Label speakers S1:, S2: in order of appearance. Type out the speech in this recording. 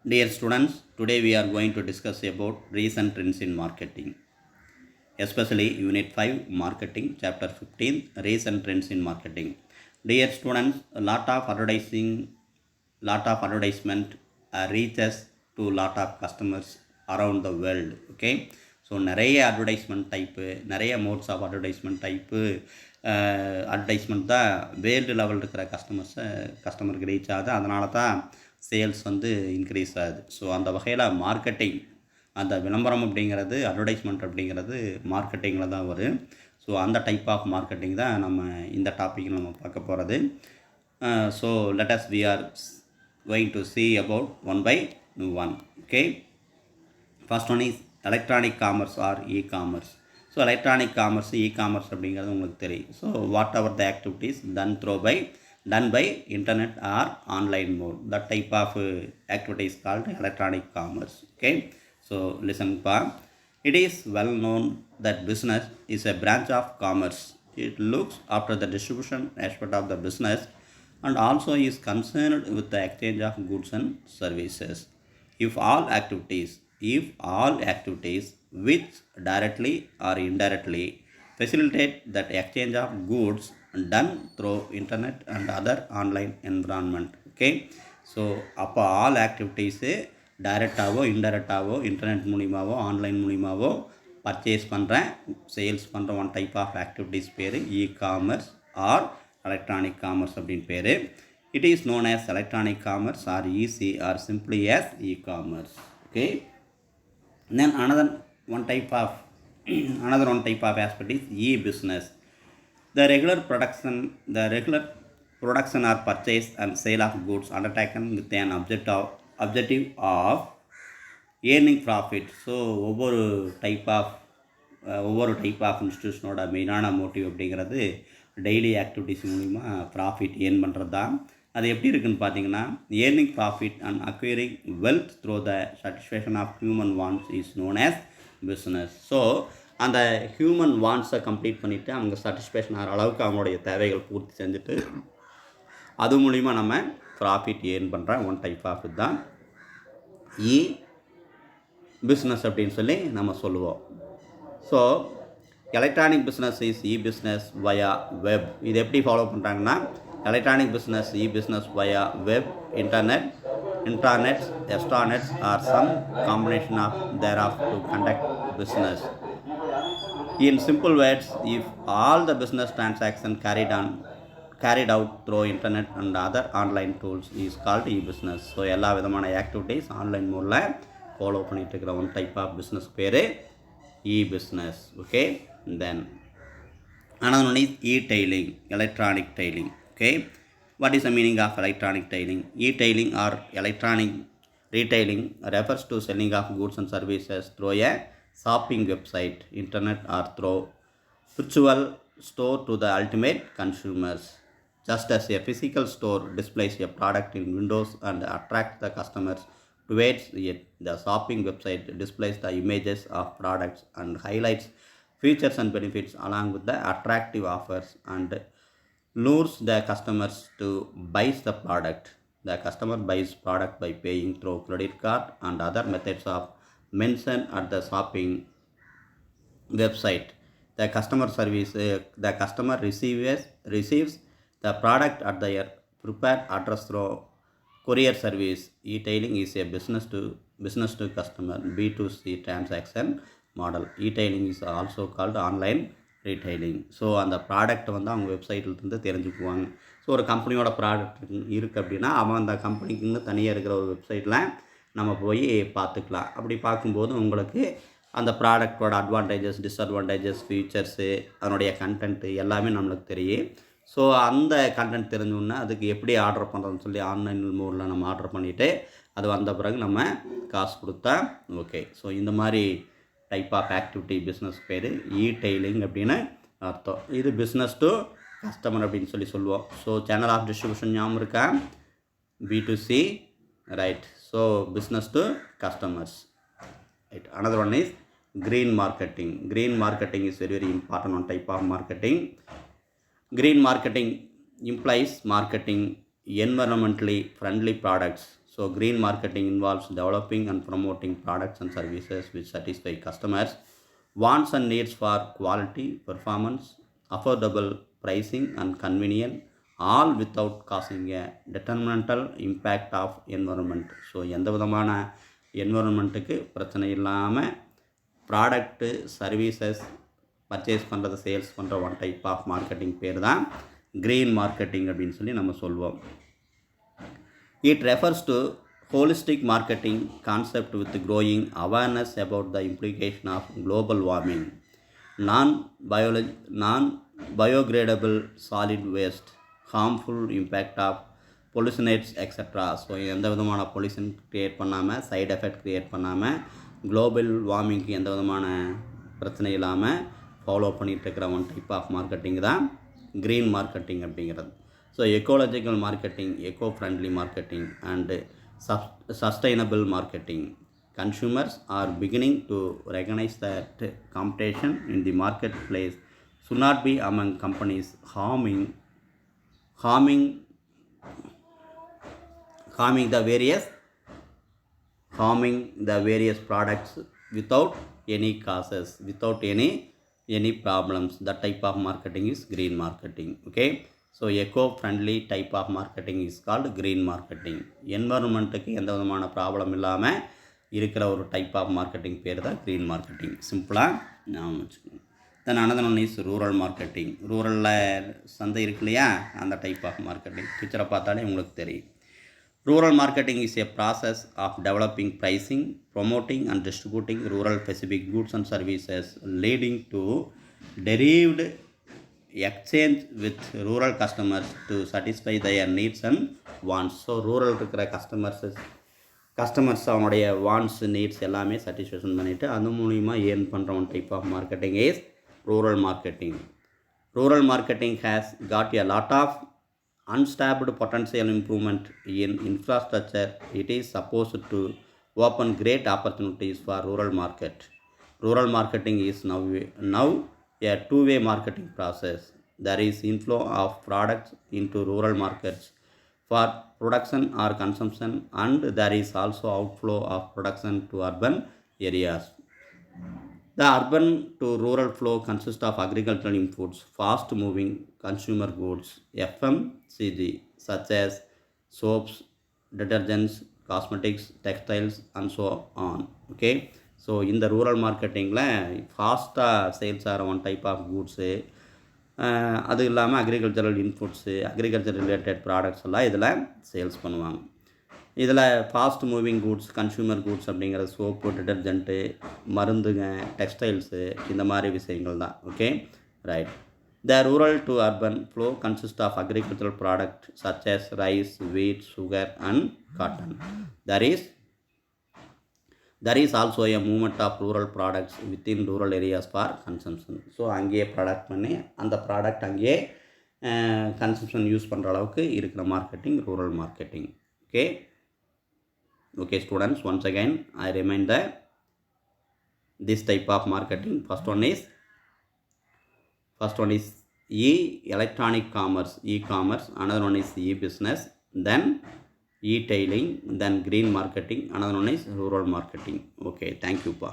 S1: Dear students, today we are going to discuss about recent trends in marketing, especially Unit 5 Marketing, Chapter 15 Recent Trends in Marketing. Dear students, a lot of advertisement reaches to lot of customers around the world. Okay, so நிறைய advertisement type, நிறைய modes of advertisement type advertisement தான் world லெவலில் இருக்கிற கஸ்டமருக்கு reach ஆகுது. அதனால தான் sales வந்து இன்க்ரீஸ் ஆகுது. ஸோ அந்த வகையில் மார்க்கெட்டிங், அந்த விளம்பரம் அப்படிங்கிறது, அட்வர்டைஸ்மெண்ட் அப்படிங்கிறது மார்க்கெட்டிங்கில் தான் வரும். ஸோ அந்த டைப் ஆஃப் மார்க்கெட்டிங் தான் நம்ம இந்த டாப்பிக்கில் நம்ம பார்க்க போகிறது. So let we are going to see about one by one. Okay, first one is electronic commerce or e-commerce. So electronic commerce, e-commerce அப்படிங்கிறது உங்களுக்கு தெரியும். So what ever the activities done by internet or online mode, that type of activity is called electronic commerce. Okay, so listen pa, it is well known that business is a branch of commerce. It looks after the distribution aspect of the business and also is concerned with the exchange of goods and services. If all activities which directly or indirectly facilitate that exchange of goods done through internet and other online environment. Okay, so அப்போ all activities டைரெக்டாகவோ இன்டைரக்டாகவோ internet மூலிமாவோ online மூலிமாவோ purchase பண்ணுறேன், sales பண்ணுற one type of activities பேர் e-commerce or electronic commerce அப்படின்னு பேர். It is known as electronic commerce or EC or simply as e-commerce. Okay, then another one type of aspect is e-business. The regular production or purchase and sale of goods undertaken with an objective of earning profit. So ஒவ்வொரு type of இன்ஸ்டியூஷனோட மெயினான motive அப்படிங்கிறது daily activities மூலிமா profit earn பண்ணுறது தான். அது எப்படி இருக்குதுன்னு பார்த்தீங்கன்னா, earning profit and acquiring wealth through the satisfaction of human wants is known as business. So அந்த ஹியூமன் வாண்ட்ஸை கம்ப்ளீட் பண்ணிவிட்டு அவங்க சாட்டிஸ்ஃபேக்ஷன் ஆகிற அளவுக்கு அவங்களுடைய தேவைகள் பூர்த்தி செஞ்சுட்டு அது மூலிமா நம்ம ப்ராஃபிட் ஏர்ன் பண்ணுற ஒன் டைப் ஆஃப் தான் இ பிஸ்னஸ் அப்படின்னு சொல்லி நம்ம சொல்லுவோம். So electronic business is E business via web. இது எப்படி ஃபாலோ பண்ணுறாங்கன்னா, electronic business, E business via web, intranets, extranets or some combination of thereof to conduct business. In simple words, if all the business transaction carried out through internet and other online tools is called e-business. So எல்லா விதமான activities online மோடில் follow பண்ணிகிட்டு இருக்கிற one type of business பேர் e-business. Okay, then another one is e-tailing, electronic tailing. Okay, what is the meaning of electronic tailing? E-tailing or electronic retailing refers to selling of goods and services through a shopping website, internet or through virtual store to the ultimate consumers. Just as a physical store displays a product in windows and attracts the customers towards it, the shopping website displays the images of products and highlights features and benefits along with the attractive offers and lures the customers to buy the product. The customer buys product by paying through credit card and other methods of mentioned at the shopping website. The customer receives the product at their prepared address through courier service. E-tailing is a business to customer B2C transaction model. E-tailing is also called online retailing. So அந்த ப்ராடக்ட்டை வந்து அவங்க வெப்சைட்லேருந்து தெரிஞ்சுக்குவாங்க. So ஒரு கம்பெனியோட product இருக்குது அப்படின்னா அவன் அந்த கம்பெனிக்குன்னு தனியாக இருக்கிற ஒரு வெப்சைட்டில் நம்ம போய் பார்த்துக்கலாம். அப்படி பார்க்கும்போது உங்களுக்கு அந்த ப்ராடக்டோட அட்வான்டேஜஸ், டிஸ்அட்வான்டேஜஸ், ஃபீச்சர்ஸு, அதனுடைய கண்டென்ட்டு எல்லாமே நம்மளுக்கு தெரியும். ஸோ அந்த கண்டென்ட் தெரிஞ்சோன்னா அதுக்கு எப்படி ஆர்டர் பண்ணுறதுன்னு சொல்லி ஆன்லைன் மோடில் நம்ம ஆர்டர் பண்ணிவிட்டு அது வந்த பிறகு நம்ம காசு கொடுத்தா ஓகே. ஸோ இந்த மாதிரி டைப் ஆஃப் ஆக்டிவிட்டி பிஸ்னஸ் பேர் இ-டெய்லிங் அப்படின்னு அர்த்தம். இது பிஸ்னஸ் டு கஸ்டமர் அப்படின்னு சொல்லுவோம். ஸோ சேனல் ஆஃப் டிஸ்ட்ரிபியூஷன் ஞாபகம் இருக்கா? B2C, right. So business to customers, right. Another one is green marketing. Green marketing is very important one type of marketing. Green marketing implies marketing environmentally friendly products. So So green marketing involves developing and promoting products and services which satisfy customers' wants and needs for quality, performance, affordable pricing, and convenience, all without causing a detrimental impact of environment. So எந்த விதமான என்வரன்மெண்ட்டுக்கு பிரச்சனை இல்லாமல் product services purchase பண்ணுறது, sales பண்ணுற one type of marketing பேர் தான் green marketing அப்படின்னு சொல்லி நம்ம சொல்வோம். It refers to holistic marketing concept with growing awareness about the implication of global warming, non-biodegradable solid waste, harmful impact of pollutants, etc. So எந்த விதமான pollution create பண்ணாமல், side effect create பண்ணாமல், global வார்மிங்க்கு எந்த விதமான பிரச்சனை இல்லாமல் ஃபாலோ பண்ணிகிட்டு இருக்கிற ஒன் டைப் ஆஃப் மார்க்கெட்டிங் தான் க்ரீன் மார்க்கெட்டிங் அப்படிங்கிறது. So ecological marketing, eco friendly marketing and sustainable marketing. Consumers are beginning to recognize that competition in the marketplace should not be among companies harming the various products without any causes, without any problems. That type of marketing is green marketing. Okay, so eco friendly type of marketing is called green marketing. என்வரன்மெண்ட்டுக்கு எந்த விதமான problem இல்லாமல் இருக்கிற ஒரு type of marketing பேர் தான் green marketing. சிம்பிளாக ஞாபகம் வச்சுக்கோங்க. Then another one is rural marketing. ரூரலில் சந்தை இருக்கு இல்லையா, அந்த டைப் ஆஃப் மார்க்கெட்டிங் பிக்சரை பார்த்தாலே உங்களுக்கு தெரியும். Rural marketing is a process of developing pricing, promoting and distributing rural specific goods and services leading to derived exchange with rural customers to satisfy their needs and wants. So rural இருக்கிற customers அவனுடைய wants, needs எல்லாமே satisfaction பண்ணிவிட்டு அது மூலிமா earn பண்ணுற one type of marketing is rural marketing. Rural marketing has got a lot of untapped potential improvement in infrastructure. It is supposed to open great opportunities for rural market. Rural marketing is now a two-way marketing process. There is inflow of products into rural markets for production or consumption, and there is also outflow of production to urban areas. The urban to rural flow consists of agricultural inputs, fast-moving consumer goods, FMCG, such as soaps, detergents, cosmetics, textiles, and so on. Okay. So இந்த rural மார்க்கெட்டிங்கில் ஃபாஸ்ட்டாக sales ஆகிற one type of goods, அது இல்லாமல் agricultural inputs, agriculture related products எல்லாம் இதில் sales பண்ணுவாங்க. இதில் fast moving goods, consumer goods அப்படிங்கிற சோப்பு, டிட்டர்ஜென்ட்டு, மருந்துங்க, டெக்ஸ்டைல்ஸு, இந்த மாதிரி விஷயங்கள் தான். Okay, right. The rural to urban flow consists of agricultural products such as rice, wheat, sugar, and cotton. There is also a movement of rural products within rural areas for consumption. So அங்கேயே product பண்ணி அந்த product அங்கேயே consumption use பண்ணுற அளவுக்கு இருக்கிற marketing rural marketing. Okay students, once again I remind this type of marketing. First one is electronic commerce, e-commerce. Another one is e-business, then e-tailing, then green marketing. Another one is rural marketing. Okay, thank you pa.